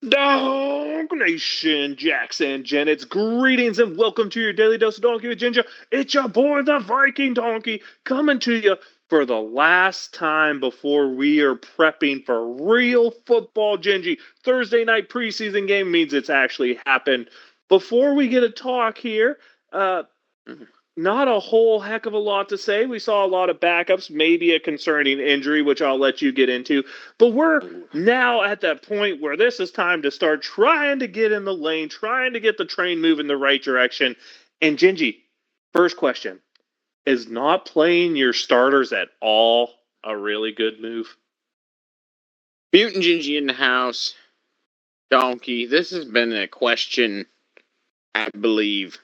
Dog Nation, Jackson, Janet's greetings and welcome to your daily dose of donkey with Ginger. It's your boy, the Viking Donkey, coming to you for the last time before we are prepping for real football. Gingy, Thursday night preseason game means it's actually happened. Before we get a talk here, uh, not a whole heck of a lot to say. We saw a lot of backups, maybe a concerning injury, which I'll let you get into. But we're now at that point where this is time to start trying to get in the lane, trying to get the train moving the right direction. And Gingy, first question, is not playing your starters at all a really good move? Mutant Gingy in the house. Donkey. This has been a question, I believe,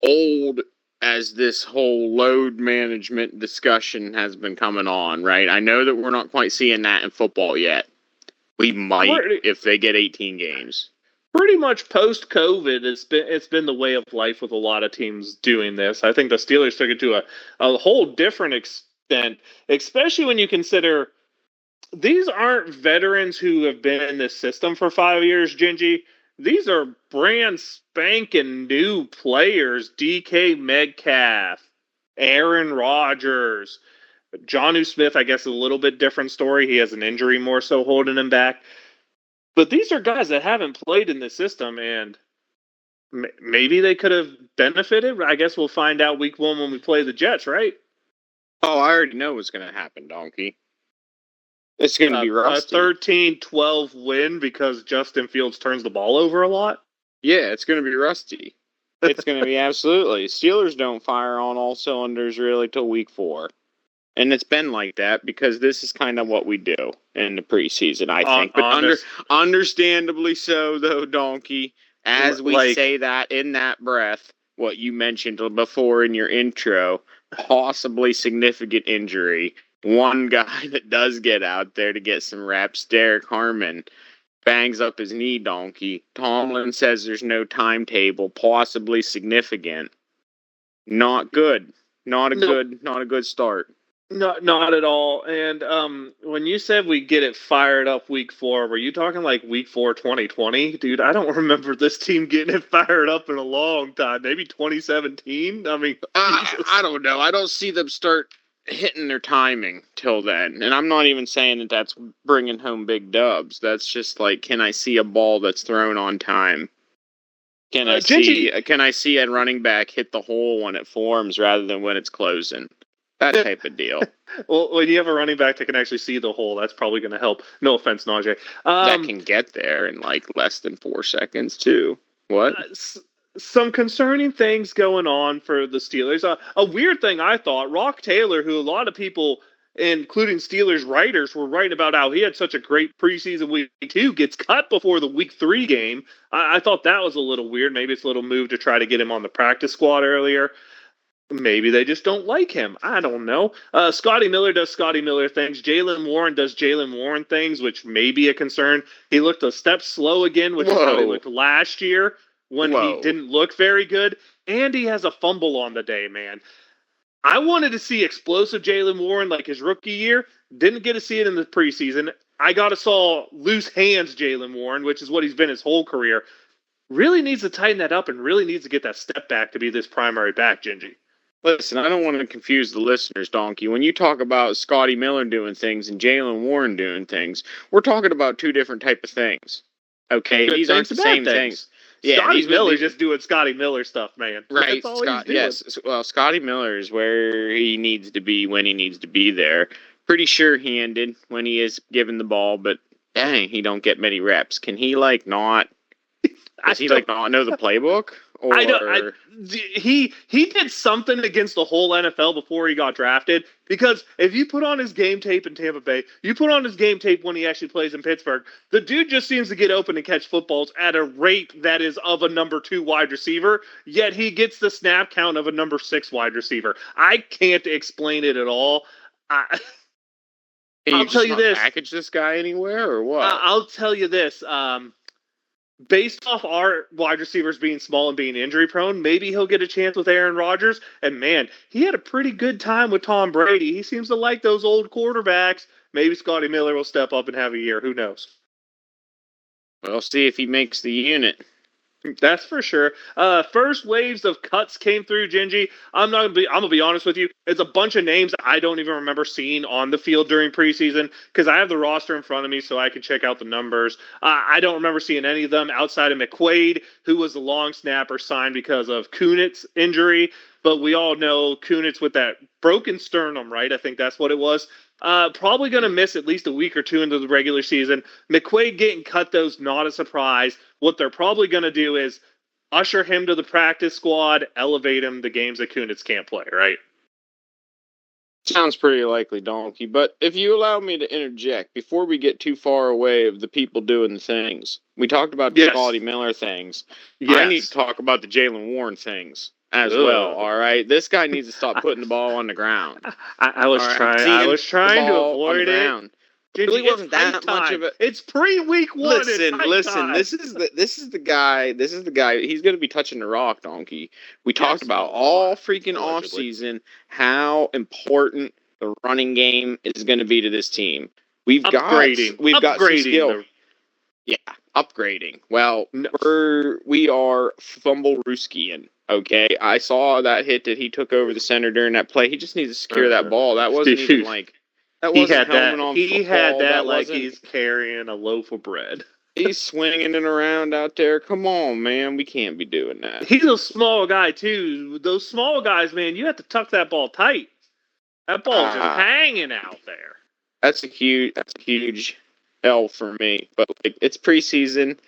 old as this whole load management discussion has been coming on, right? I know that we're not quite seeing that in football yet. We might if they get 18 games. Pretty much post COVID, it's been the way of life with a lot of teams doing this. I think the Steelers took it to a whole different extent, especially when you consider these aren't veterans who have been in this system for 5 years, Gingy. These are brand spanking new players. DK Metcalf, Aaron Rodgers, Jonnu Smith, I guess, is a little bit different story. He has an injury more so holding him back. But these are guys that haven't played in the system, and maybe they could have benefited. I guess we'll find out week one when we play the Jets, right? Oh, I already know what's going to happen, Donkey. It's going to be rusty. A 13-12 win because Justin Fields turns the ball over a lot? Yeah, it's going to be rusty. It's going to be absolutely. Steelers don't fire on all cylinders really till week 4. And it's been like that because this is kind of what we do in the preseason, I think. But understandably so, though, Donkey, as we say that in that breath, what you mentioned before in your intro, possibly significant injury. One guy that does get out there to get some reps, Derek Harmon, bangs up his knee, Donkey. Tomlin says there's no timetable, possibly significant. Not good. Not a good start. Not at all. And when you said we get it fired up week 4, were you talking like week 4 2020? Dude, I don't remember this team getting it fired up in a long time. Maybe 2017? I mean, I don't know. I don't see them start hitting their timing till then. And I'm not even saying that that's bringing home big dubs. That's just like, can I see a ball that's thrown on time? Can I see a running back hit the hole when it forms rather than when it's closing? That type of deal. Well, when you have a running back that can actually see the hole, that's probably going to help. No offense, Najee. That can get there in like less than 4 seconds, too. What? Some concerning things going on for the Steelers. A weird thing I thought, Rock Taylor, who a lot of people, including Steelers writers, were writing about how he had such a great preseason week 2, gets cut before the week 3 game. I thought that was a little weird. Maybe it's a little move to try to get him on the practice squad earlier. Maybe they just don't like him. I don't know. Scotty Miller does Scotty Miller things. Jaylen Warren does Jaylen Warren things, which may be a concern. He looked a step slow again, which is how he looked last year when he didn't look very good. And he has a fumble on the day, man. I wanted to see explosive Jaylen Warren like his rookie year. Didn't get to see it in the preseason. I got to saw loose hands Jaylen Warren, which is what he's been his whole career. Really needs to tighten that up and really needs to get that step back to be this primary back, Gingy. Listen, I don't want to confuse the listeners, Donkey. When you talk about Scotty Miller doing things and Jaylen Warren doing things, we're talking about 2 different type of things. Okay, these aren't the same things. Yeah, Scotty Miller's just doing Scotty Miller stuff, man. Right, yes. Well, Scotty Miller is where he needs to be when he needs to be there. Pretty sure-handed when he is given the ball, but dang, he don't get many reps. Can he not? Does he not know the playbook? Or... He did something against the whole NFL before he got drafted, because if you put on his game tape in Tampa Bay, you put on his game tape when he actually plays in Pittsburgh, the dude just seems to get open and catch footballs at a rate that is of a number 2 wide receiver, yet he gets the snap count of a number 6 wide receiver. I can't explain it at all. I'll tell you this. Package this guy anywhere or what? I'll tell you this. Based off our wide receivers being small and being injury prone, maybe he'll get a chance with Aaron Rodgers. And man, he had a pretty good time with Tom Brady. He seems to like those old quarterbacks. Maybe Scotty Miller will step up and have a year. Who knows? We'll see if he makes the unit. That's for sure. First waves of cuts came through, Gingy. I'm gonna be honest with you. It's a bunch of names I don't even remember seeing on the field during preseason because I have the roster in front of me so I can check out the numbers. I don't remember seeing any of them outside of McQuaid, who was the long snapper signed because of Kunitz's injury. But we all know Kunitz with that broken sternum, right? I think that's what it was. Probably going to miss at least a week or two into the regular season. McQuaid getting cut, though's not a surprise. What they're probably going to do is usher him to the practice squad, elevate him the games that Kunitz can't play, right? Sounds pretty likely, Donkey. But if you allow me to interject, before we get too far away of the people doing the things, we talked about the Yes. Scotty Miller things. Yes. I need to talk about the Jalen Warren things as Ugh. well. All right, this guy needs to stop putting the ball on the ground. I was trying. I was trying to avoid it. It really wasn't that much of it. It's pre-week 1. Listen. This is the guy. This is the guy. He's going to be touching the rock, Donkey. We talked about all freaking off season how important the running game is going to be to this team. We've got some skill. Yeah, upgrading. Well, we are fumble Ruskian. Okay, I saw that hit that he took over the center during that play. He just needs to secure that ball. That wasn't even like. He had that like he's carrying a loaf of bread. He's swinging it around out there. Come on, man. We can't be doing that. He's a small guy, too. Those small guys, man, you have to tuck that ball tight. That ball's just hanging out there. That's a huge L for me. But like, it's preseason.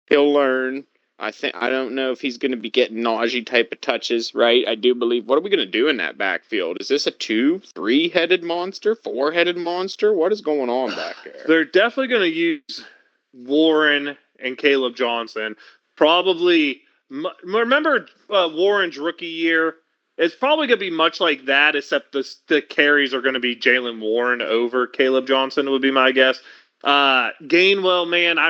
He'll learn. I don't know if he's going to be getting Najee type of touches, right? I do believe. What are we going to do in that backfield? Is this a 2, 3-headed monster, 4-headed monster? What is going on back there? They're definitely going to use Warren and Caleb Johnson. Probably. Remember Warren's rookie year? It's probably going to be much like that, except the carries are going to be Jalen Warren over Caleb Johnson, would be my guess. Gainwell, man,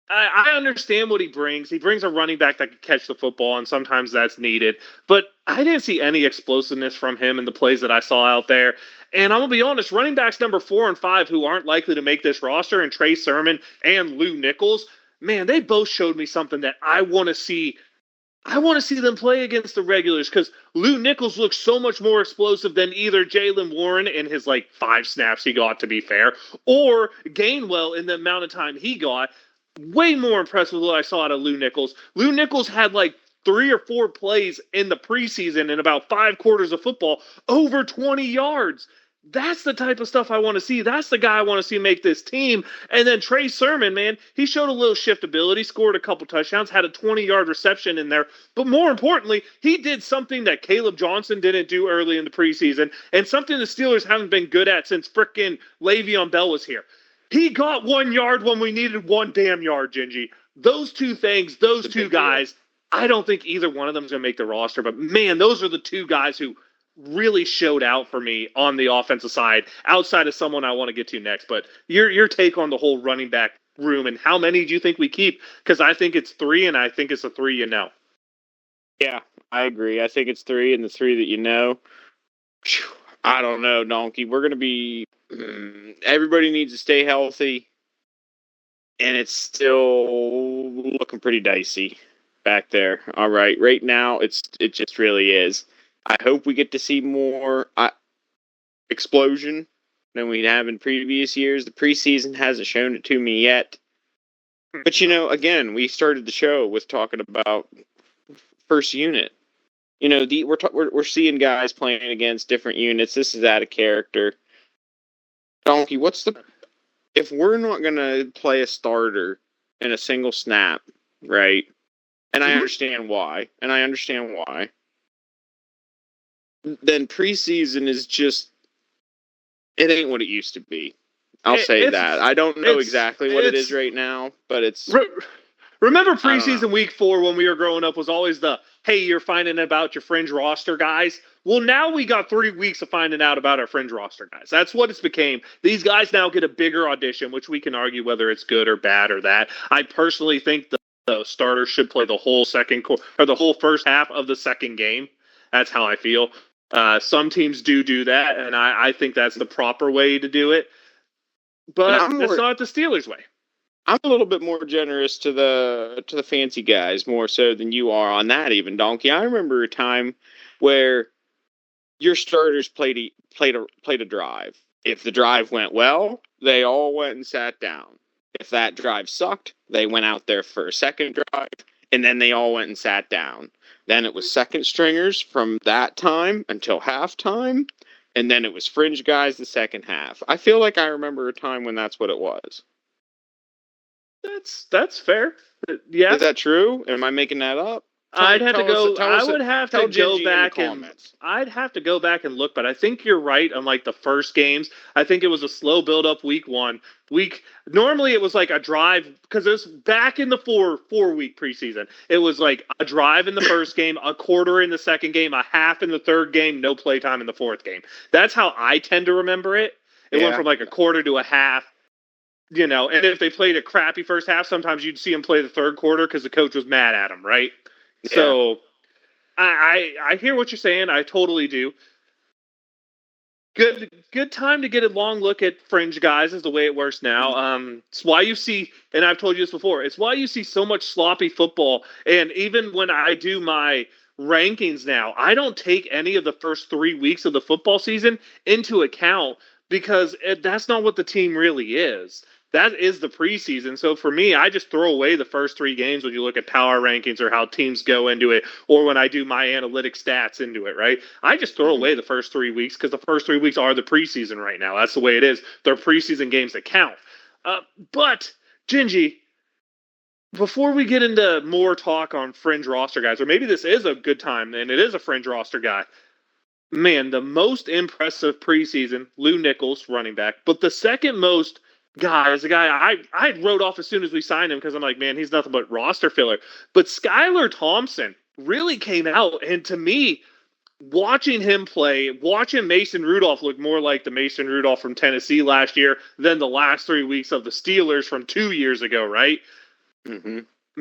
I understand what he brings. He brings a running back that can catch the football, and sometimes that's needed. But I didn't see any explosiveness from him in the plays that I saw out there. And I'm going to be honest, running backs number 4 and 5 who aren't likely to make this roster, and Trey Sermon and Lou Nichols, man, they both showed me something that I want to see. I want to see them play against the regulars because Lou Nichols looks so much more explosive than either Jalen Warren in his 5 snaps he got, to be fair, or Gainwell in the amount of time he got. Way more impressed with what I saw out of Lou Nichols. Lou Nichols had 3 or 4 plays in the preseason in about 5 quarters of football, over 20 yards. That's the type of stuff I want to see. That's the guy I want to see make this team. And then Trey Sermon, man, he showed a little shiftability, scored a couple touchdowns, had a 20-yard reception in there. But more importantly, he did something that Caleb Johnson didn't do early in the preseason, and something the Steelers haven't been good at since frickin' Le'Veon Bell was here. He got 1 yard when we needed 1 damn yard, Gingy. Those two things, those two guys, I don't think either one of them is going to make the roster. But, man, those are the 2 guys who really showed out for me on the offensive side, outside of someone I want to get to next. But your take on the whole running back room and how many do you think we keep? Because I think it's 3, and I think it's a 3 you know. Yeah, I agree. I think it's 3 and the 3 that you know. I don't know, Donkey. We're going to be... everybody needs to stay healthy, and it's still looking pretty dicey back there. All right, right now it just really is. I hope we get to see more explosion than we have in previous years. The preseason hasn't shown it to me yet. But again, we started the show with talking about first unit. We're seeing guys playing against different units. This is out of character. Donkey, if we're not going to play a starter in a single snap, right? And I understand why. Then preseason is just, it ain't what it used to be. I'll say that. I don't know exactly what it is right now, but it's... Remember preseason week 4 when we were growing up was always the, hey, you're finding about your fringe roster guys? Well, now we got 3 weeks of finding out about our fringe roster guys. That's what it's became. These guys now get a bigger audition, which we can argue whether it's good or bad or that. I personally think the starters should play the whole the whole first half of the second game. That's how I feel. Some teams do that, and I think that's the proper way to do it. But it's not the Steelers' way. I'm a little bit more generous to the fancy guys more so than you are on that even, Donkey. I remember a time where your starters played a drive. If the drive went well, they all went and sat down. If that drive sucked, they went out there for a second drive, and then they all went and sat down. Then it was second stringers from that time until halftime, and then it was fringe guys the second half. I feel like I remember a time when that's what it was. That's fair. Yeah, Is that true? Am I making that up? I'd have to go. Tell I us, would have to tell go Gingy in the back and comments. I'd have to go back and look, but I think you're right on like the first games. I think it was a slow build up week one. Week normally it was like a drive because it was back in the four week preseason. It was like a drive in the first game, a quarter in the second game, a half in the third game, no playtime in the fourth game. That's how I tend to remember it. It went Yeah, from like a quarter to a half, and if they played a crappy first half, sometimes you'd see them play the third quarter because the coach was mad at them, right? yeah. So I hear what you're saying. I totally do. Good time to get a long look at fringe guys is the way it works now. It's why you see, and I've told you this before. It's why you see so much sloppy football. And even when I do my rankings now, I don't take any of the first 3 weeks of the football season into account because that's not what the team really is. That is the preseason. So for me, I just throw away the first 3 games when you look at power rankings or how teams go into it, or when I do my analytic stats into it, right? I just throw Mm-hmm. away the first 3 weeks because the first 3 weeks are the preseason right now. That's the way it is. They're preseason games that count. But, Gingy, before we get into more talk on fringe roster guys, or maybe this is a good time and it is a fringe roster guy, man, the most impressive preseason, Lou Nichols, running back. But the second most guy is a guy I wrote off as soon as we signed him because I'm like, man, he's nothing but roster filler. But Skylar Thompson really came out, and to me, watching him play, watching Mason Rudolph look more like the Mason Rudolph from Tennessee last year than the last 3 weeks of the Steelers from 2 years ago, right? Mm-hmm.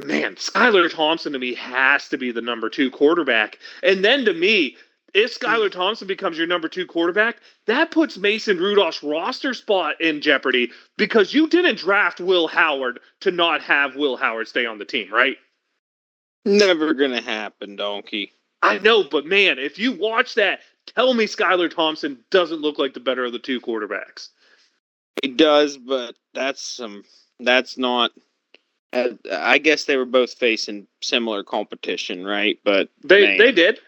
Man, Skylar Thompson to me has to be the number two quarterback. And then to me, if Skylar Thompson becomes your number two quarterback, that puts Mason Rudolph's roster spot in jeopardy because you didn't draft Will Howard to not have Will Howard stay on the team, right? Never gonna happen, Donkey. I know, but man, if you watch that, tell me Skylar Thompson doesn't look like the better of the two quarterbacks. He does, but That's not. I guess they were both facing similar competition, right? But They man, did.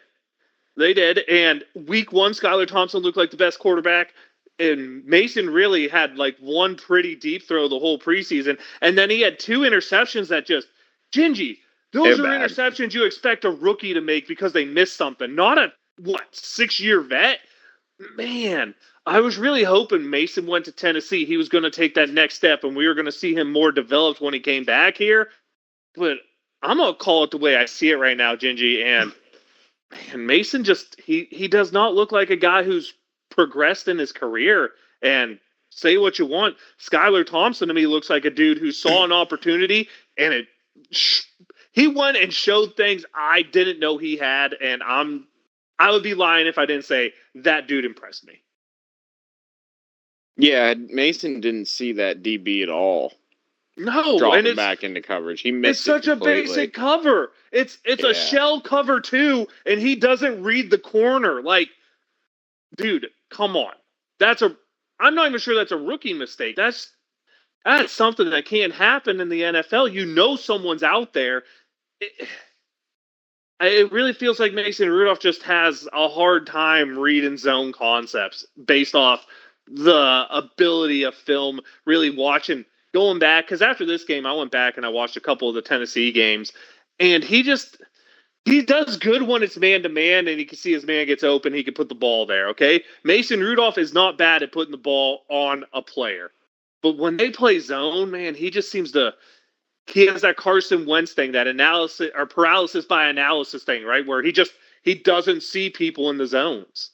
They did. And week one, Skylar Thompson looked like the best quarterback. And Mason really had like one pretty deep throw the whole preseason. And then he had two interceptions that just, Gingy, they're those are bad. interceptions you expect a rookie to make because they missed something, not a, 6 year vet? Man, I was really hoping Mason went to Tennessee. He was going to take that next step and we were going to see him more developed when he came back here. But I'm going to call it the way I see it right now, Gingy. And Mason just he does not look like a guy who's progressed in his career. And say what you want, Skylar Thompson to me looks like a dude who saw an opportunity and he went and showed things I didn't know he had. And I would be lying if I didn't say that dude impressed me. Yeah, Mason didn't see that DB at all. No, and Dropping back into coverage, he it's missed it such a completely. basic cover. It's a Yeah, shell cover too, and he doesn't read the corner. Like, dude, come on. That's a I'm not even sure that's a rookie mistake. That's something that can't happen in the NFL. You know someone's out there. It really feels like Mason Rudolph just has a hard time reading zone concepts based off the ability of film, really watching, going back. Because after this game, I went back and I watched a couple of the Tennessee games, and he does good when it's man to man and he can see his man gets open. He can put the ball there. Okay. Mason Rudolph is not bad at putting the ball on a player. But when they play zone, man, he just seems to. He has that Carson Wentz thing, that analysis or paralysis by analysis thing, right? Where he doesn't see people in the zones.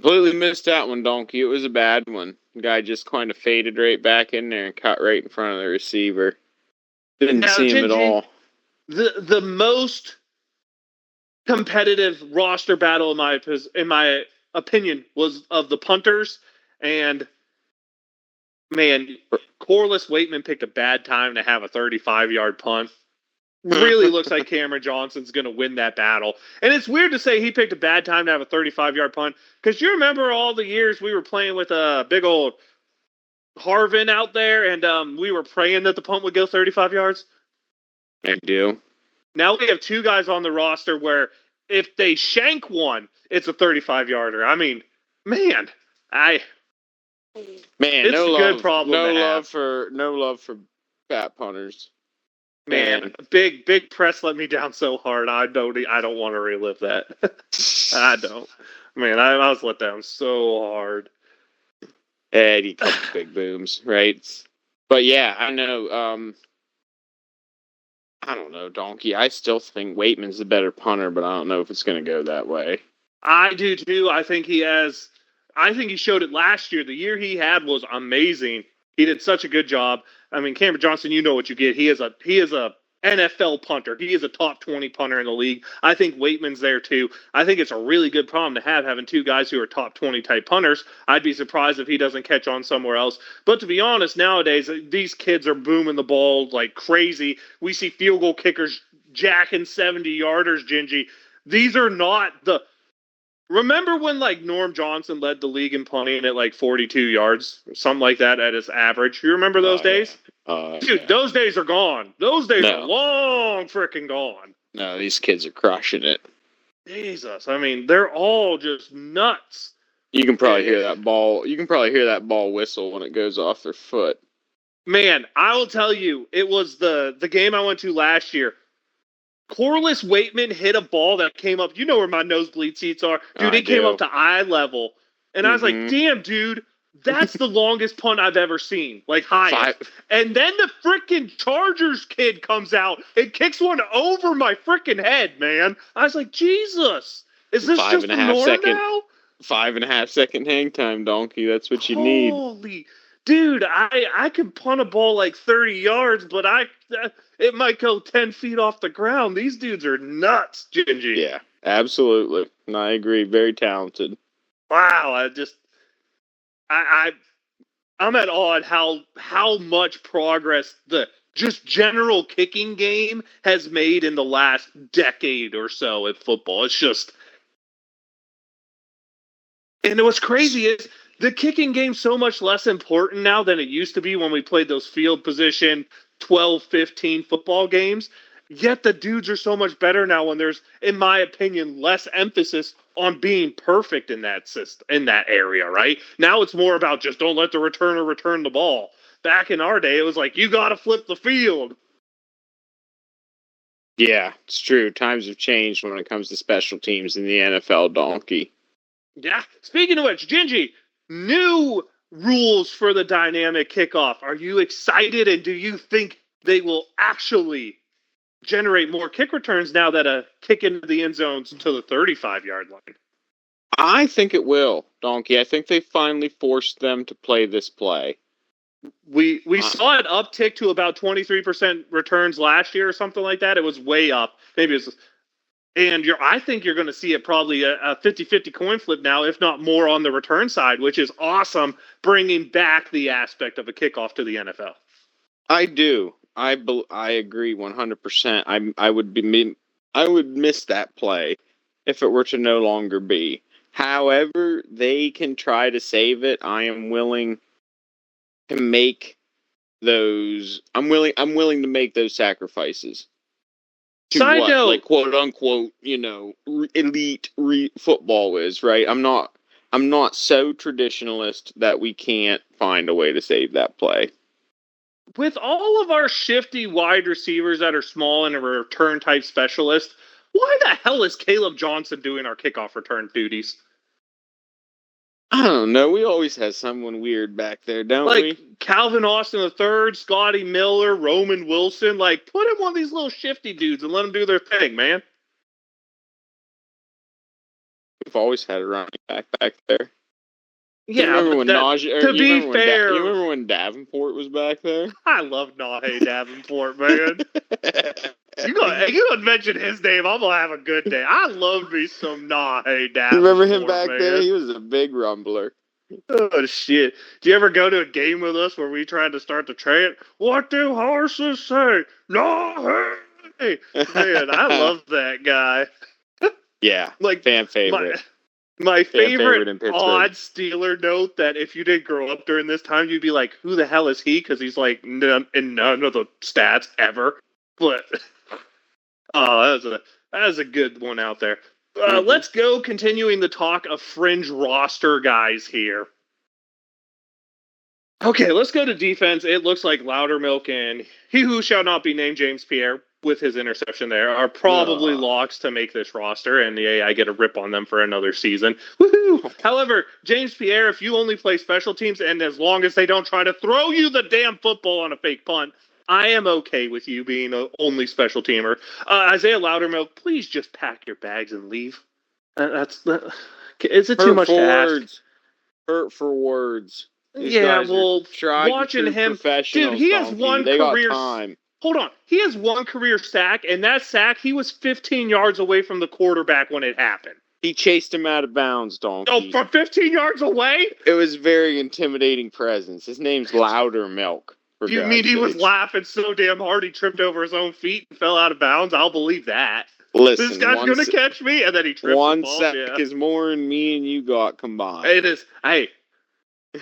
completely missed that one, Donkey. It was a bad one. The guy just kind of faded right back in there and cut right in front of the receiver. Didn't Now, see him at Gingy, all. the most competitive roster battle in my opinion was of the punters, and Man, Corliss Waitman picked a bad time to have a 35-yard punt. Really looks like Cameron Johnson's going to win that battle. And it's weird to say he picked a bad time to have a 35-yard punt because you remember all the years we were playing with a big old Harvin out there and we were praying that the punt would go 35 yards? I do. Now we have two guys on the roster where if they shank one, it's a 35-yarder. I mean, man, it's no a good love, problem no to love have. no love for fat punters. Man, big press let me down so hard. I don't want to relive that. I don't. Man, I was let down so hard. Eddie, couple big booms, right? But yeah, I know. I don't know, Donkey. I still think Waitman's the better punter, but I don't know if it's going to go that way. I do too. I think he showed it last year. The year he had was amazing. He did such a good job. I mean, Cameron Johnson, you know what you get. He is a NFL punter. He is a top 20 punter in the league. I think Waitman's there too. I think it's a really good problem to have having two guys who are top 20 type punters. I'd be surprised if he doesn't catch on somewhere else. But to be honest, nowadays these kids are booming the ball like crazy. We see field goal kickers jacking 70-yarders, Gingy. These are not the Remember when like Norm Johnson led the league in punting at like 42 yards, something like that at his average? You remember those days? Yeah. Dude, those days are gone. Those days are long freaking gone. No, these kids are crushing it. Jesus, I mean, they're all just nuts. You can probably hear that ball. You can probably hear that ball whistle when it goes off their foot. Man, I will tell you, it was the game I went to last year. Corliss Waitman hit a ball that came up. You know where my nosebleed seats are. Dude, it came up to eye level. And I was like, damn, dude, that's the longest punt I've ever seen. Like, highest. And then the freaking Chargers kid comes out and kicks one over my freaking head, man. I was like, Jesus. Is this just the norm now? 5.5 second hang time, Donkey. That's what you need. Holy. Dude, I can punt a ball like 30 yards, but it might go 10 feet off the ground. These dudes are nuts, Gingy. Yeah, absolutely. And I agree. Very talented. Wow, I'm at awe at how much progress the just general kicking game has made in the last decade or so at football. It's just... And what's crazy is the kicking game's so much less important now than it used to be when we played those field position 12, 15 football games. Yet the dudes are so much better now when there's, in my opinion, less emphasis on being perfect in that system, in that area, right? Now it's more about just don't let the returner return the ball. Back in our day, it was like, you got to flip the field. Yeah, it's true. Times have changed when it comes to special teams in the NFL, Donkey. Yeah. Speaking of which, Gingy, new rules for the dynamic kickoff. Are you excited, and do you think they will actually generate more kick returns now that a kick into the end zone's to the 35-yard line? I think it will, Donkey. I think they finally forced them to play this play. We saw it uptick to about 23% returns last year or something like that. It was way up. Maybe it's... And I think you're going to see it probably a 50-50 coin flip now, if not more on the return side, which is awesome, bringing back the aspect of a kickoff to the NFL. I do. I agree 100%. I would miss that play if it were to no longer be. However, they can try to save it. I am willing to make those. I'm willing to make those sacrifices. Side note, like quote unquote, elite football is, right? I'm not so traditionalist that we can't find a way to save that play. With all of our shifty wide receivers that are small and a return type specialist, why the hell is Caleb Johnson doing our kickoff return duties? I don't know. We always have someone weird back there, don't we? Like Calvin Austin III, Scotty Miller, Roman Wilson. Like, put him on these little shifty dudes and let them do their thing, man. We've always had a running back there. Yeah, you remember when to be fair, you remember when Davenport was back there? I love Najee Davenport, man. You go and mention his name, I'm gonna have a good day. I love me some Najee Davenport. You remember him back there? He was a big rumbler. Oh shit! Do you ever go to a game with us where we tried to start the chant? What do horses say? No, hey, man, I love that guy. Yeah, Like fan my favorite. my Fan favorite favorite in Pittsburgh. odd Steeler note that if you didn't grow up during this time, you'd be like, "Who the hell is he?" Because he's like in none of the stats ever. But oh, that was a good one out there. Mm-hmm. Let's go. Continuing the talk of fringe roster guys here. Okay, let's go to defense. It looks like Loudermilk and he who shall not be named James Pierre with his interception there are probably Oh. locks to make this roster, and yeah, I get a rip on them for another season. Woohoo! However, James Pierre, if you only play special teams and as long as they don't try to throw you the damn football on a fake punt, I am okay with you being the only special teamer. Isaiah Loudermilk, please just pack your bags and leave. Is it too Hurt much to for ask? words. Hurt for words. These Yeah, guys are well, tried and watching true him, dude, professionals, he has Donkey. one They got career. time. Hold on, he has one career sack, and that sack he was 15 yards away from the quarterback when it happened. He chased him out of bounds, Donkey. Oh, from 15 yards away? It was very intimidating presence. His name's Louder Milk. You mean he was laughing so damn hard he tripped over his own feet and fell out of bounds? I'll believe that. Listen, This guy's gonna catch me, and then he trips. One and falls, sack yeah. is more than me and you got combined. It is. Hey,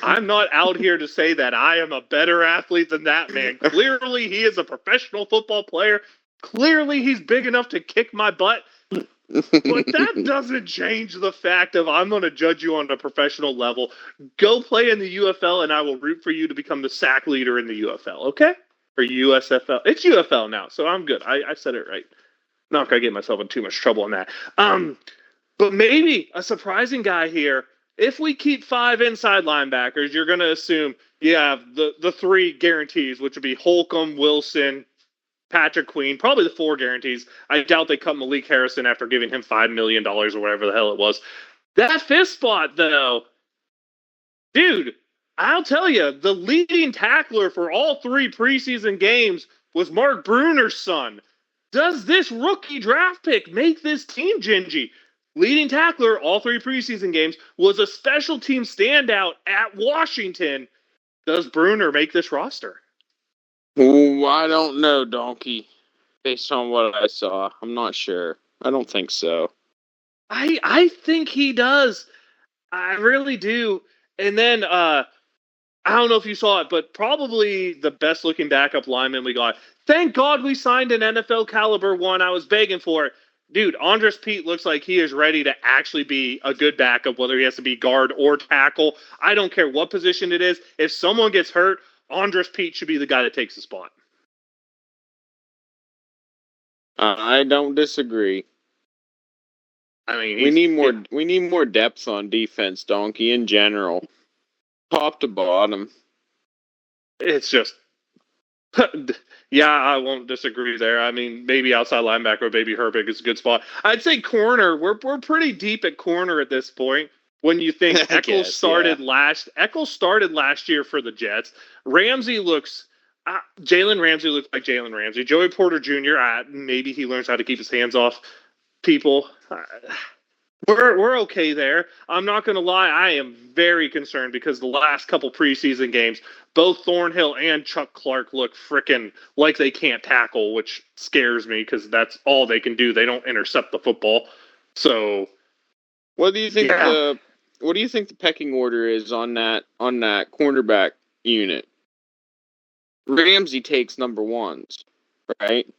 I'm not out here to say that I am a better athlete than that man. Clearly, he is a professional football player. Clearly, he's big enough to kick my butt. But that doesn't change the fact of I'm going to judge you on a professional level. Go play in the UFL, and I will root for you to become the sack leader in the UFL, okay? Or USFL. It's UFL now, so I'm good. I said it right. Not going to get myself in too much trouble on that. But maybe a surprising guy here. If we keep 5 inside linebackers, you're going to assume you have the 3 guarantees, which would be Holcomb, Wilson, Patrick Queen, probably the 4 guarantees. I doubt they cut Malik Harrison after giving him $5 million or whatever the hell it was. That 5th spot, though, dude, I'll tell you, the leading tackler for all 3 preseason games was Mark Bruner's son. Does this rookie draft pick make this team gingy? Leading tackler, all 3 preseason games, was a special team standout at Washington. Does Bruner make this roster? Ooh, I don't know, Donkey. Based on what I saw, I'm not sure. I don't think so. I think he does. I really do. And then I don't know if you saw it, but probably the best looking backup lineman we got. Thank God we signed an NFL caliber one. I was begging for it. Dude, Andres Pete looks like he is ready to actually be a good backup, whether he has to be guard or tackle. I don't care what position it is. If someone gets hurt, Andres Pete should be the guy that takes the spot. I don't disagree. I mean, we need more depth on defense, Donkey, in general. Top to bottom. It's just yeah, I won't disagree there. I mean, maybe outside linebacker, maybe Herbig is a good spot. I'd say corner. We're pretty deep at corner at this point. When you think Eccles started last year for the Jets, Ramsey looks. Jalen Ramsey looks like Jalen Ramsey. Joey Porter Jr. Maybe he learns how to keep his hands off people. We're okay there. I'm not going to lie. I am very concerned because the last couple preseason games, both Thornhill and Chuck Clark look freaking like they can't tackle, which scares me because that's all they can do. They don't intercept the football. So, what do you think the pecking order is on that cornerback unit? Ramsey takes number 1s, right?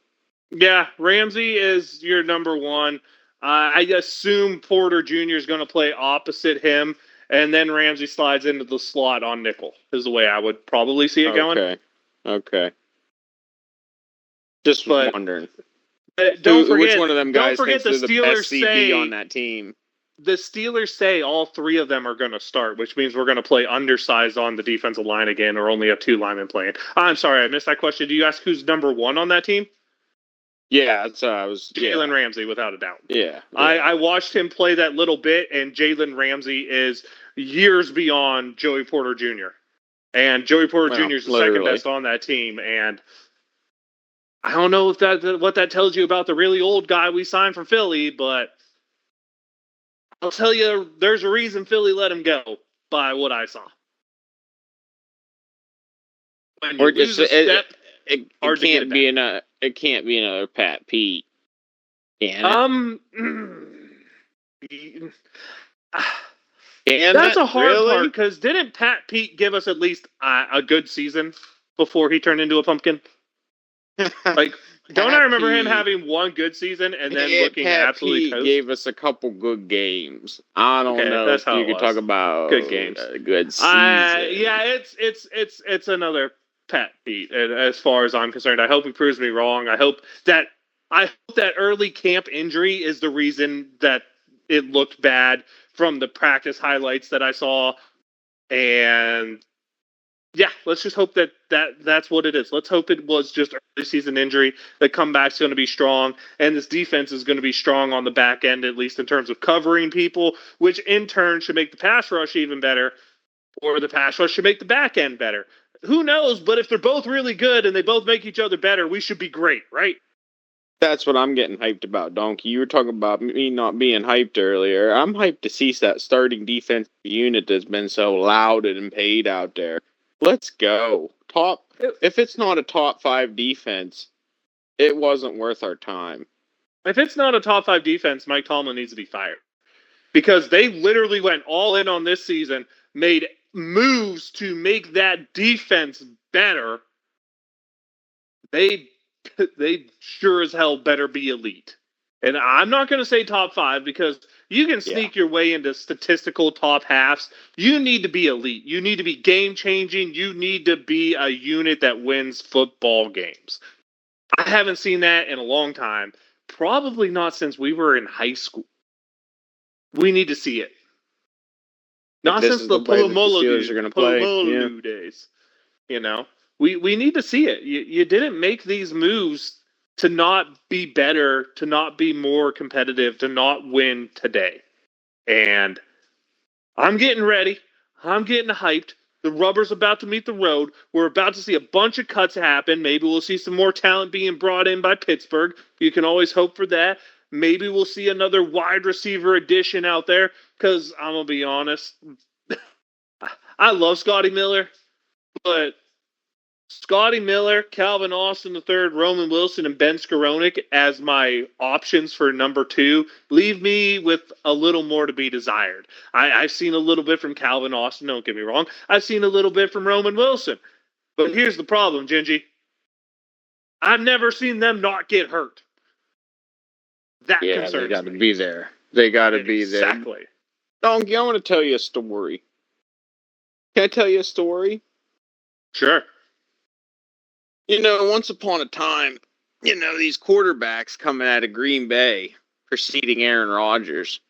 Yeah, Ramsey is your number 1. I assume Porter Jr. is going to play opposite him, and then Ramsey slides into the slot on nickel, is the way I would probably see it going. Okay. Just wondering. Don't forget, which one of them guys thinks the they're the best CB on that team? The Steelers say all 3 of them are going to start, which means we're going to play undersized on the defensive line again, or only have 2 linemen playing. I'm sorry, I missed that question. Do you ask who's number 1 on that team? Yeah, that's I was. Jalen Ramsey, without a doubt. Yeah. I watched him play that little bit, and Jalen Ramsey is years beyond Joey Porter Jr. And Joey Porter Jr. is the second best on that team. And I don't know if what that tells you about the really old guy we signed from Philly, but I'll tell you, there's a reason Philly let him go. by what I saw. When you Or lose just a step, it hard to get can't it be back. it can't be another Pat Pete. Can it? Can That's it? a hard part Really? because didn't Pat Pete give us at least a good season before he turned into a pumpkin? Like, don't I Pat remember him Pete. having one good season and then looking Pat absolutely Pete toast? gave us a couple good games. I don't Okay, know that's if how you it could talk was. about Good games. a good season. Yeah, it's another Pat Pete as far as I'm concerned. I hope he proves me wrong. I hope that early camp injury is the reason that it looked bad from the practice highlights that I saw. And yeah, let's just hope that's what it is. Let's hope it was just early season injury. The comeback's going to be strong, and this defense is going to be strong on the back end, at least in terms of covering people, which in turn should make the pass rush even better, or the pass rush should make the back end better. Who knows? But if they're both really good and they both make each other better, we should be great, right? That's what I'm getting hyped about, Donkey. You were talking about me not being hyped earlier. I'm hyped to see that starting defensive unit that's been so lauded and paid out there. Let's go. If it's not a top 5 defense, it wasn't worth our time. If it's not a top 5 defense, Mike Tomlin needs to be fired. Because they literally went all in on this season, made moves to make that defense better. They sure as hell better be elite. And I'm not going to say top 5 because you can sneak your way into statistical top halves. You need to be elite. You need to be game changing. You need to be a unit that wins football games. I haven't seen that in a long time. Probably not since we were in high school. We need to see it. If Not this since is the the way that the Steelers are going to play, yeah. Polamalu days. You know, we need to see it. You didn't make these moves to not be better, to not be more competitive, to not win today. And I'm getting ready. I'm getting hyped. The rubber's about to meet the road. We're about to see a bunch of cuts happen. Maybe we'll see some more talent being brought in by Pittsburgh. You can always hope for that. Maybe we'll see another wide receiver addition out there. Because I'm going to be honest, I love Scotty Miller, but Scotty Miller, Calvin Austin III, Roman Wilson, and Ben Skowronek as my options for number 2 leave me with a little more to be desired. I've seen a little bit from Calvin Austin, don't get me wrong. I've seen a little bit from Roman Wilson. But here's the problem, Gingy. I've never seen them not get hurt. That Yeah, they concerns got to me. be there. They got to be there. Exactly. Donkey, I want to tell you a story. Can I tell you a story? Sure. You know, once upon a time, these quarterbacks coming out of Green Bay preceding Aaron Rodgers.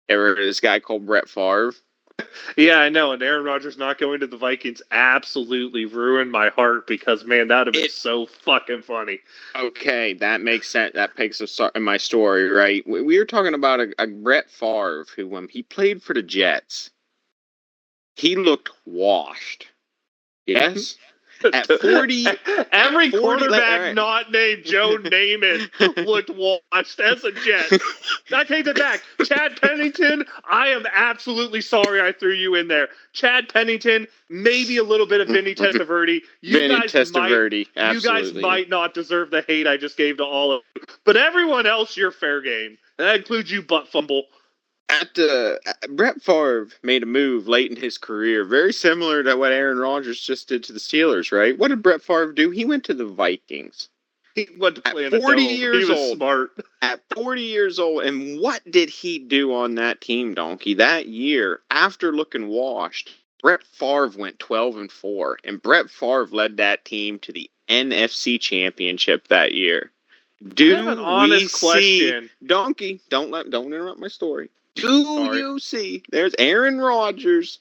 Ever heard of this guy called Brett Favre? Yeah, I know. And Aaron Rodgers not going to the Vikings absolutely ruined my heart because, man, that would have been so fucking funny. Okay, that makes sense. That makes a start in my story, right? We were talking about a Brett Favre who, when he played for the Jets, he looked washed. Yes? At 40... Every 40 quarterback not named Joe Namath looked washed as a Jet. I take that back. Chad Pennington, I am absolutely sorry I threw you in there. Chad Pennington, maybe a little bit of Vinny Testaverde. You guys might not deserve the hate I just gave to all of you. But everyone else, you're fair game. And that includes you, butt fumble. Brett Favre made a move late in his career, very similar to what Aaron Rodgers just did to the Steelers, right? What did Brett Favre do? He went to the Vikings. He went to play at in 40 a dome. years He was old. Smart. At 40 years old, and what did he do on that team, Donkey? That year, after looking washed, Brett Favre went 12-4, and Brett Favre led that team to the NFC Championship that year. I have an honest question. Donkey, don't interrupt my story. You see, there's Aaron Rodgers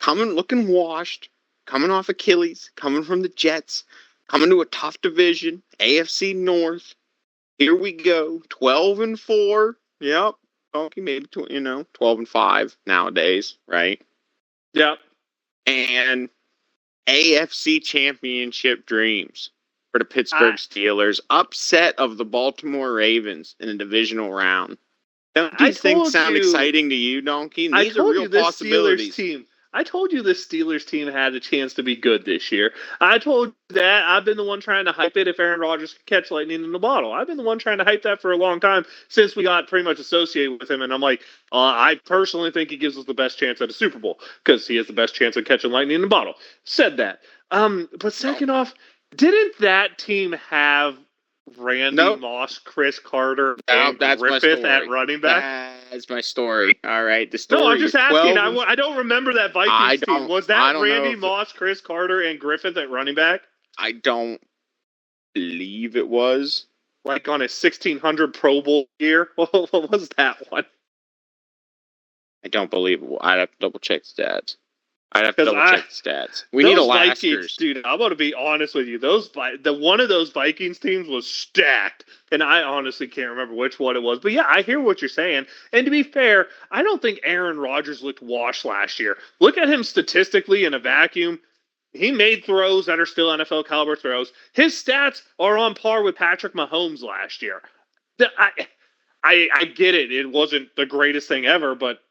looking washed, coming off Achilles, coming from the Jets, coming to a tough division, AFC North. Here we go, 12-4. Yep, Donkey maybe 12-5 nowadays, right? Yep. And AFC Championship dreams for the Pittsburgh Steelers, upset of the Baltimore Ravens in a divisional round. Don't these things sound exciting to you, Donkey? And these are real possibilities. I told you this Steelers team had a chance to be good this year. I told you that. I've been the one trying to hype it if Aaron Rodgers could catch lightning in the bottle. I've been the one trying to hype that for a long time since we got pretty much associated with him. And I'm like, I personally think he gives us the best chance at a Super Bowl because he has the best chance of catching lightning in the bottle. Said that. But second off, didn't that team have Randy Moss, Chris Carter, and Griffith at running back? That's my story. All right, the story. No, I'm just asking. I don't remember that Vikings team. Was that Randy Moss, Chris Carter, and Griffith at running back? I don't believe it was. Like on a 1600 Pro Bowl year? What was that one? I don't believe it. I'd have to double check stats. I'd have to double check the stats. We need a Vikings, dude. I'm going to be honest with you. One of those Vikings teams was stacked, and I honestly can't remember which one it was. But yeah, I hear what you're saying. And to be fair, I don't think Aaron Rodgers looked washed last year. Look at him statistically in a vacuum. He made throws that are still NFL caliber throws. His stats are on par with Patrick Mahomes last year. I get it. It wasn't the greatest thing ever, but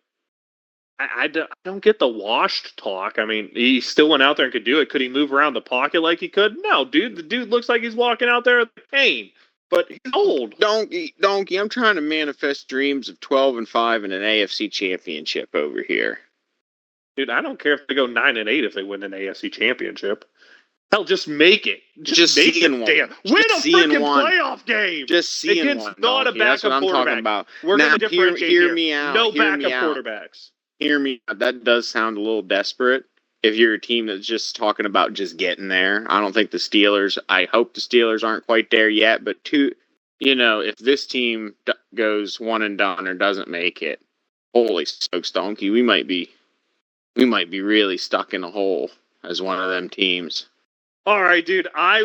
I don't get the washed talk. I mean, he still went out there and could do it. Could he move around the pocket like he could? No, dude. The dude looks like he's walking out there with pain. But he's old. Donkey, I'm trying to manifest dreams of 12-5 and an AFC championship over here. Dude, I don't care if they go 9-8 if they win an AFC championship. Hell, just make it. Just make it. One. Damn. Win a freaking playoff game. Just seeing against one. Not a backup That's what I'm quarterback. Talking about. We're going to differentiate hear me out. No backup quarterbacks. Hear me out. That does sound a little desperate if you're a team that's just talking about just getting there. I don't think the Steelers, I hope the Steelers aren't quite there yet, but if this team goes one and done or doesn't make it, holy smokes, donkey, we might be really stuck in a hole as one of them teams. All right, dude. I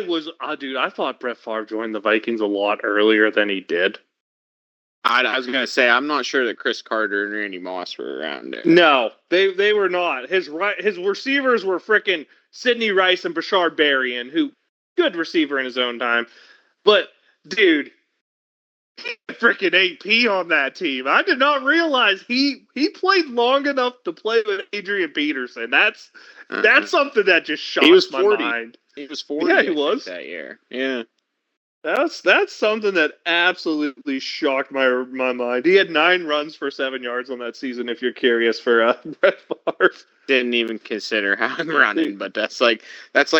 thought Brett Favre joined the Vikings a lot earlier than he did. I was going to say, I'm not sure that Chris Carter and Randy Moss were around there. No, they were not. His receivers were frickin' Sidney Rice and Bashard Berrien, who good receiver in his own time. But, dude, he had frickin' AP on that team. I did not realize he played long enough to play with Adrian Peterson. That's something that just shocked my mind. He was 40. Yeah, he was that year. Yeah. That's something that absolutely shocked my mind. He had 9 runs for 7 yards on that season, if you're curious, for Brett Favre. Didn't even consider how I'm running, but that's like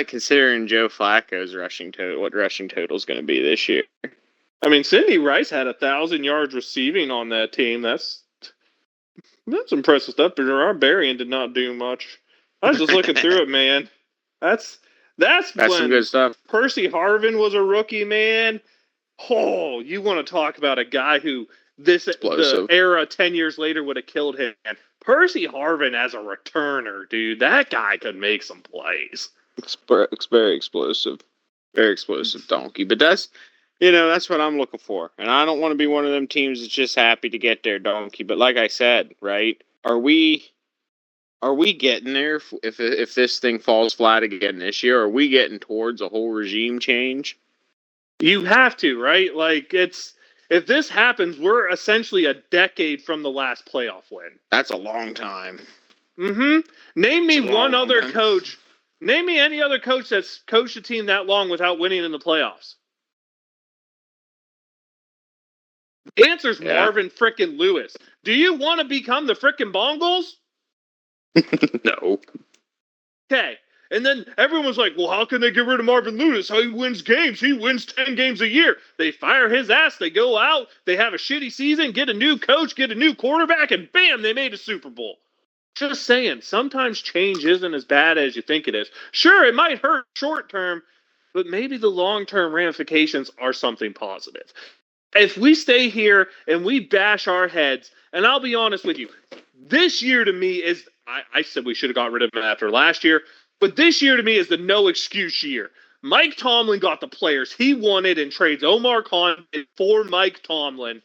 considering Joe Flacco's rushing total. What rushing total is going to be this year? I mean, Sidney Rice had 1,000 yards receiving on that team. That's impressive stuff. But Gerard Berrien did not do much. I was just looking through it, man. That's some good stuff. Percy Harvin was a rookie, man. Oh, you want to talk about a guy who the era 10 years later would have killed him. And Percy Harvin as a returner, dude, that guy could make some plays. It's very explosive. Very explosive donkey. But that's what I'm looking for. And I don't want to be one of them teams that's just happy to get there, donkey. But like I said, right, are we getting there if this thing falls flat again this year? Are we getting towards a whole regime change? You have to, right? Like, if this happens, we're essentially a decade from the last playoff win. That's a long time. Mm-hmm. Name me one other coach. Name me any other coach that's coached a team that long without winning in the playoffs. The answer's Marvin frickin' Lewis. Do you want to become the frickin' Bongles? No. Okay. And then everyone's like, well, how can they get rid of Marvin Lewis? How he wins games. He wins 10 games a year. They fire his ass. They go out. They have a shitty season, get a new coach, get a new quarterback, and bam, they made a Super Bowl. Just saying, sometimes change isn't as bad as you think it is. Sure, it might hurt short term, but maybe the long-term ramifications are something positive. If we stay here and we bash our heads, and I'll be honest with you, this year to me is, I said we should have got rid of him after last year, but this year to me is the no excuse year. Mike Tomlin got the players he wanted and trades Omar Khan for Mike Tomlin.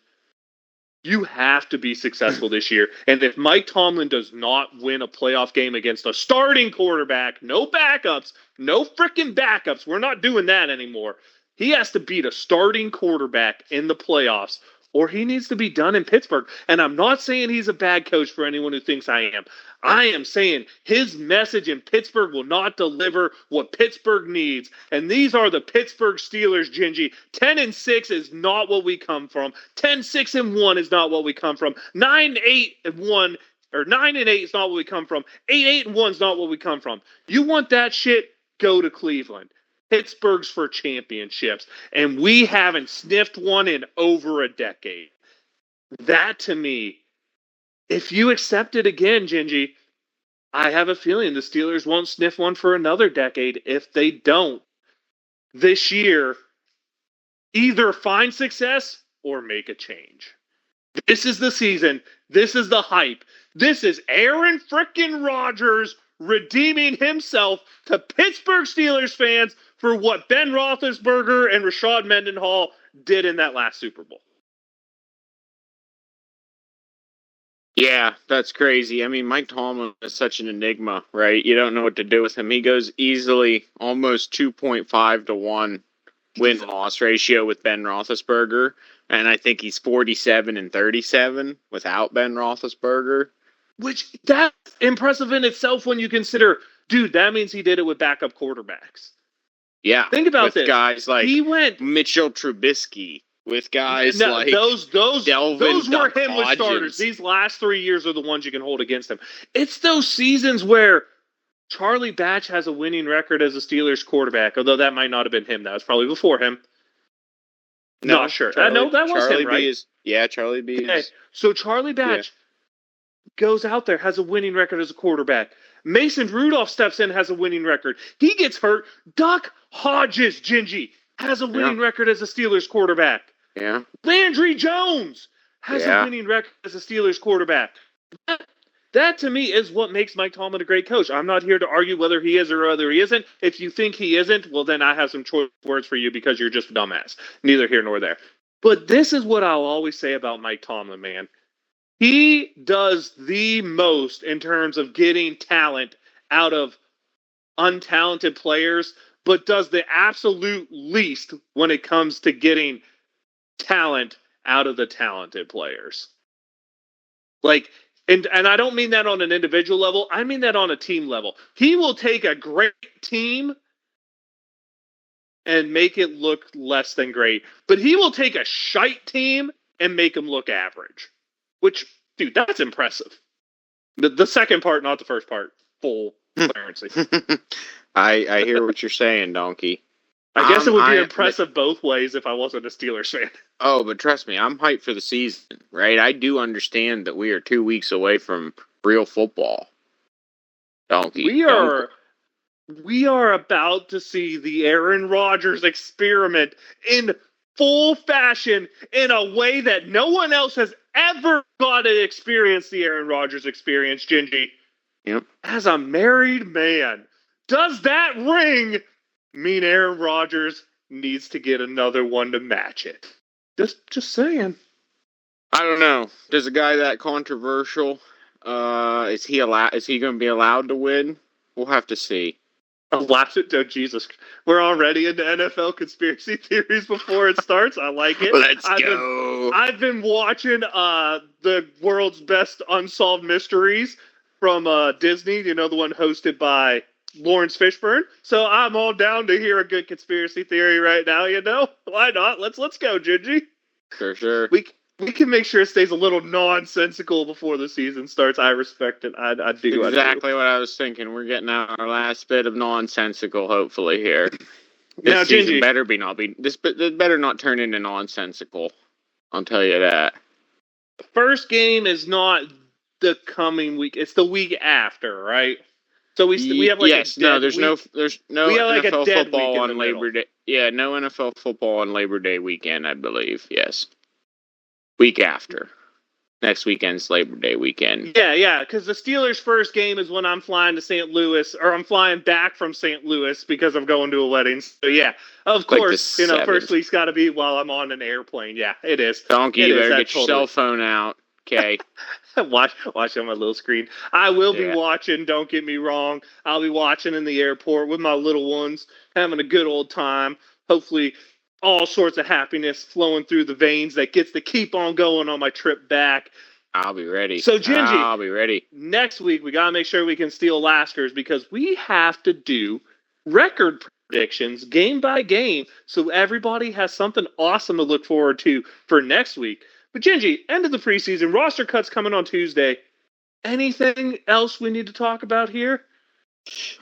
You have to be successful this year. And if Mike Tomlin does not win a playoff game against a starting quarterback, no backups, no freaking backups, we're not doing that anymore. He has to beat a starting quarterback in the playoffs, or he needs to be done in Pittsburgh. And I'm not saying he's a bad coach for anyone who thinks I am. I am saying his message in Pittsburgh will not deliver what Pittsburgh needs. And these are the Pittsburgh Steelers, Gingy. 10-6 is not what we come from. 10-6-1 is not what we come from. 9-8-1 or 9-8 is not what we come from. 8-8-1 is not what we come from. You want that shit? Go to Cleveland. Pittsburgh's for championships, and we haven't sniffed one in over a decade. That, to me, if you accept it again, Gingy, I have a feeling the Steelers won't sniff one for another decade. If they don't, this year, either find success or make a change. This is the season. This is the hype. This is Aaron frickin' Rodgers redeeming himself to Pittsburgh Steelers fans for what Ben Roethlisberger and Rashad Mendenhall did in that last Super Bowl. Yeah, that's crazy. I mean, Mike Tomlin is such an enigma, right? You don't know what to do with him. He goes easily almost 2.5 to 1 win-loss ratio with Ben Roethlisberger, and I think he's 47-37 without Ben Roethlisberger. Which, that's impressive in itself when you consider, dude, that means he did it with backup quarterbacks. Yeah. Think about with this. Guys like he went Mitchell Trubisky, with guys like those Delvin were him with starters. These last 3 years are the ones you can hold against him. It's those seasons where Charlie Batch has a winning record as a Steelers quarterback, although that might not have been him. That was probably before him. No, not sure. No, that was Charlie him, right? Charlie B. Okay. So Charlie Batch goes out there, has a winning record as a quarterback. Mason Rudolph steps in, has a winning record. He gets hurt. Duck Hodges, Gingy, has a winning record as a Steelers quarterback. Yeah. Landry Jones has a winning record as a Steelers quarterback. That, to me, is what makes Mike Tomlin a great coach. I'm not here to argue whether he is or whether he isn't. If you think he isn't, well, then I have some choice words for you because you're just a dumbass. Neither here nor there. But this is what I'll always say about Mike Tomlin, man. He does the most in terms of getting talent out of untalented players, but does the absolute least when it comes to getting talent out of the talented players. Like, and I don't mean that on an individual level. I mean that on a team level. He will take a great team and make it look less than great, but he will take a shite team and make them look average. Which, dude, that's impressive. The second part, not the first part. Full clarity. I hear what you're saying, Donkey. I guess it would be impressive both ways if I wasn't a Steelers fan. Oh, but trust me, I'm hyped for the season, right? I do understand that we are 2 weeks away from real football. Donkey. We are about to see the Aaron Rodgers experiment in full fashion in a way that no one else has ever got to experience the Aaron Rodgers experience, Gingy. Yep. As a married man, does that ring mean Aaron Rodgers needs to get another one to match it? Just saying. I don't know. Does a guy that controversial, is he going to be allowed to win? We'll have to see. Allowed it? Oh, Jesus. We're already into NFL conspiracy theories before it starts. I like it. Let's go. I've been watching the world's best unsolved mysteries from Disney, the one hosted by Lawrence Fishburne. So I'm all down to hear a good conspiracy theory right now, Why not? Let's go, Gingy. Sure. We can make sure it stays a little nonsensical before the season starts. I respect it. I do. Exactly what I was thinking. We're getting our last bit of nonsensical, hopefully, here. Now, this season Gingy, this better not turn into nonsensical. I'll tell you that. The first game is not the coming week. It's the week after, right? So we have like there's no NFL football on Labor Day. Yeah, no NFL football on Labor Day weekend, I believe. Yes, week after. Next weekend's Labor Day weekend. Yeah, because the Steelers' first game is when I'm flying to St. Louis, or I'm flying back from St. Louis because I'm going to a wedding. So yeah, of course, first week's got to be while I'm on an airplane. Yeah, it is. Donkey, you better get your cell phone out. Okay. Watch on my little screen. I will be watching, don't get me wrong. I'll be watching in the airport with my little ones, having a good old time. Hopefully all sorts of happiness flowing through the veins that gets to keep on going on my trip back. I'll be ready. So, Gingy, I'll be ready. next week we got to make sure we can steal Laskers because we have to do record predictions game by game so everybody has something awesome to look forward to for next week. But, Gingy, end of the preseason, roster cuts coming on Tuesday. Anything else we need to talk about here?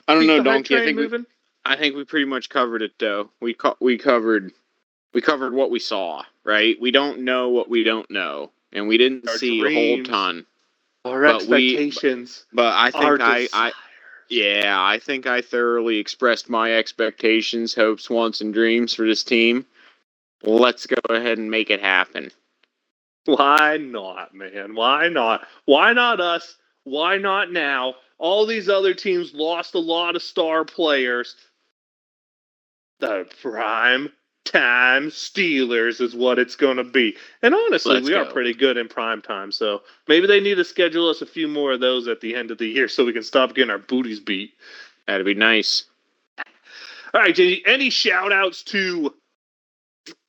I don't Keep know, the hype Donkey. train I think we pretty much covered it, though. We covered what we saw, right? We don't know what we don't know, and we didn't Our see a whole dreams, ton. our But expectations, but I our think I think I thoroughly expressed my expectations, hopes, wants, and dreams for this team. Let's go ahead and make it happen. Why not, man? Why not? Why not us? Why not now? All these other teams lost a lot of star players. The prime time Steelers is what it's going to be. And honestly, Let's we are go. pretty good in prime time. So maybe they need to schedule us a few more of those at the end of the year so we can stop getting our booties beat. That'd be nice. All right, JD, any shout outs to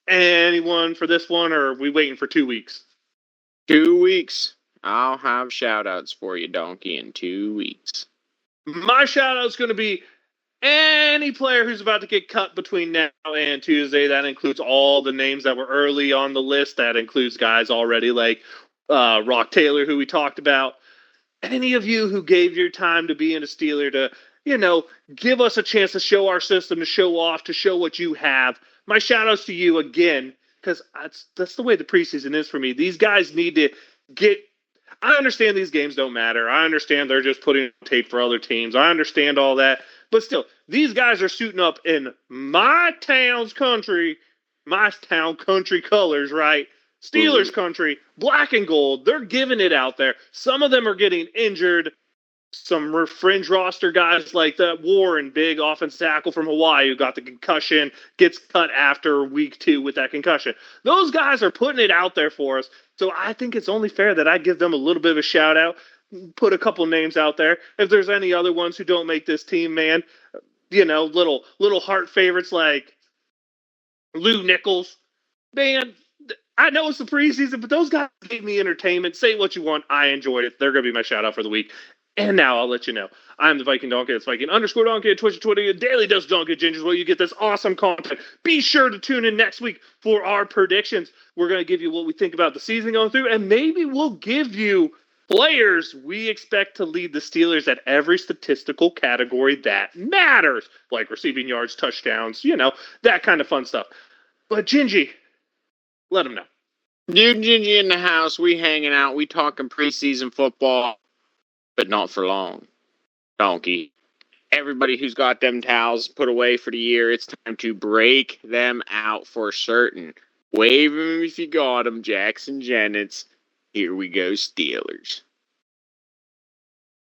anyone for this one, or are we waiting for 2 weeks? 2 weeks. I'll have shout outs for you, Donkey, in 2 weeks. My shout out's going to be any player who's about to get cut between now and Tuesday. That includes all the names that were early on the list. That includes guys already like Rock Taylor, who we talked about. Any of you who gave your time to being a Steeler to, give us a chance to show our system, to show off, to show what you have. My shout outs to you again, because that's the way the preseason is for me. These guys need to get. I understand these games don't matter. I understand they're just putting tape for other teams. I understand all that. But still, these guys are suiting up in my town country colors, right? Steelers country, black and gold. They're giving it out there. Some of them are getting injured. Some fringe roster guys like that Warren, big offensive tackle from Hawaii, who got the concussion, gets cut after week 2 with that concussion. Those guys are putting it out there for us. So I think it's only fair that I give them a little bit of a shout out, put a couple names out there. If there's any other ones who don't make this team, man, little heart favorites like Lou Nichols, man. I know it's the preseason, but those guys gave me entertainment. Say what you want. I enjoyed it. They're going to be my shout out for the week. And now I'll let you know. I'm the Viking Donkey. It's Viking_Donkey at Twitch and Twitter. Daily Dose Donkey Gingers, where you get this awesome content. Be sure to tune in next week for our predictions. We're going to give you what we think about the season going through, and maybe we'll give you players we expect to lead the Steelers at every statistical category that matters, like receiving yards, touchdowns, that kind of fun stuff. But Gingy, let them know. Dude, Gingy in the house. We hanging out. We talking preseason football, but not for long. Donkey. Everybody who's got them towels put away for the year, it's time to break them out for certain. Wave them if you got them, Jackson Jennings. Here we go, Steelers.